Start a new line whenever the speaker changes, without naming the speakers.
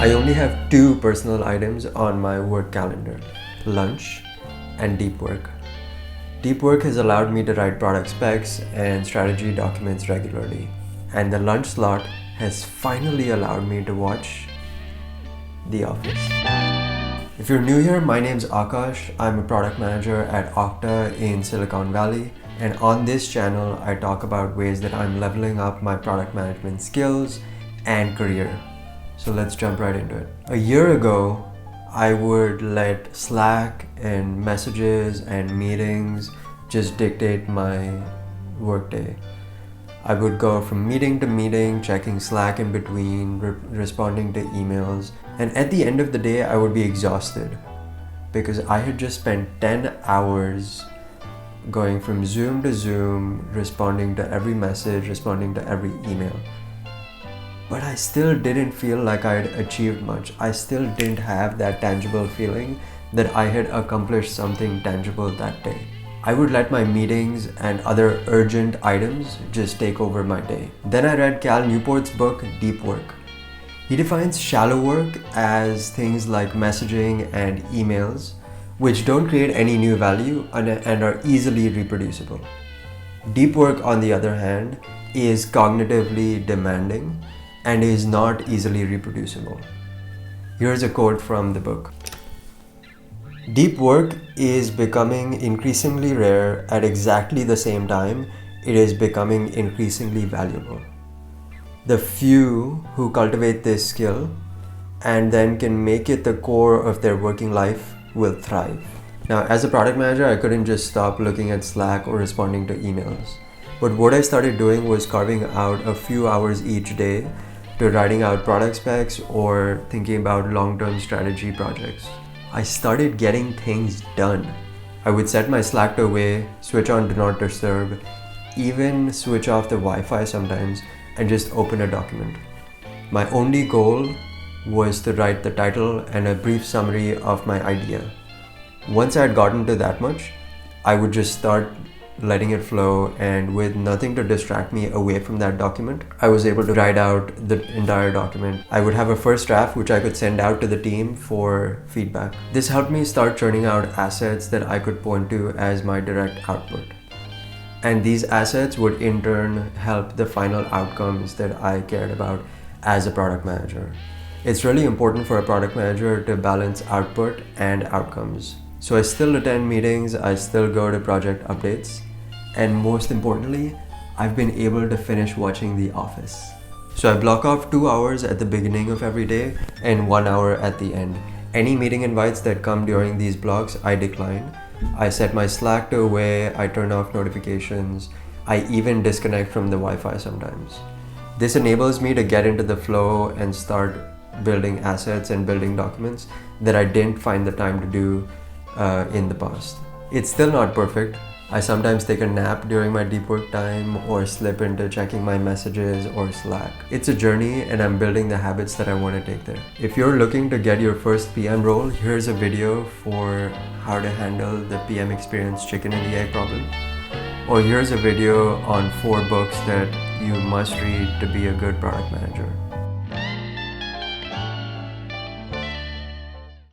I only have two personal items on my work calendar: lunch and deep work. Deep work has allowed me to write product specs and strategy documents regularly, and the lunch slot has finally allowed me to watch The Office. If you're new here, my name's Akash. I'm a product manager at Okta in Silicon Valley, and on this channel I talk about ways that I'm leveling up my product management skills and career. So let's jump right into it. A year ago, I would let Slack and messages and meetings just dictate my workday. I would go from meeting to meeting, checking Slack in between, responding to emails, and at the end of the day, I would be exhausted because I had just spent 10 hours going from Zoom to Zoom, responding to every message, responding to every email. But I still didn't feel like I had achieved much. I still didn't have that tangible feeling that I had accomplished something tangible that day. I would let my meetings and other urgent items just take over my day. Then I read Cal Newport's book, Deep Work. He defines shallow work as things like messaging and emails, which don't create any new value and are easily reproducible. Deep work, on the other hand, is cognitively demanding and is not easily reproducible. Here's a quote from the book. Deep work is becoming increasingly rare at exactly the same time it is becoming increasingly valuable. The few who cultivate this skill and then can make it the core of their working life will thrive. Now, as a product manager, I couldn't just stop looking at Slack or responding to emails. But what I started doing was carving out a few hours each day to writing out product specs or thinking about long-term strategy projects. I started getting things done. I would set my Slack to away, switch on Do Not Disturb, even switch off the Wi-Fi sometimes, and just open a document. My only goal was to write the title and a brief summary of my idea. Once I had gotten to that much, I would just start letting it flow, and with nothing to distract me away from that document, I was able to write out the entire document. I would have a first draft which I could send out to the team for feedback. This helped me start churning out assets that I could point to as my direct output. And these assets would in turn help the final outcomes that I cared about as a product manager. It's really important for a product manager to balance output and outcomes. So I still attend meetings, I still go to project updates, and most importantly, I've been able to finish watching The Office. So I block off 2 hours at the beginning of every day and 1 hour at the end. Any meeting invites that come during these blocks, I decline. I set my Slack to away, I turn off notifications, I even disconnect from the Wi-Fi sometimes. This enables me to get into the flow and start building assets and building documents that I didn't find the time to do in the past. It's still not perfect. I sometimes take a nap during my deep work time or slip into checking my messages or Slack. It's a journey and I'm building the habits that I want to take there. If you're looking to get your first PM role, here's a video for how to handle the PM experience chicken and the egg problem. Or here's a video on 4 books that you must read to be a good product manager.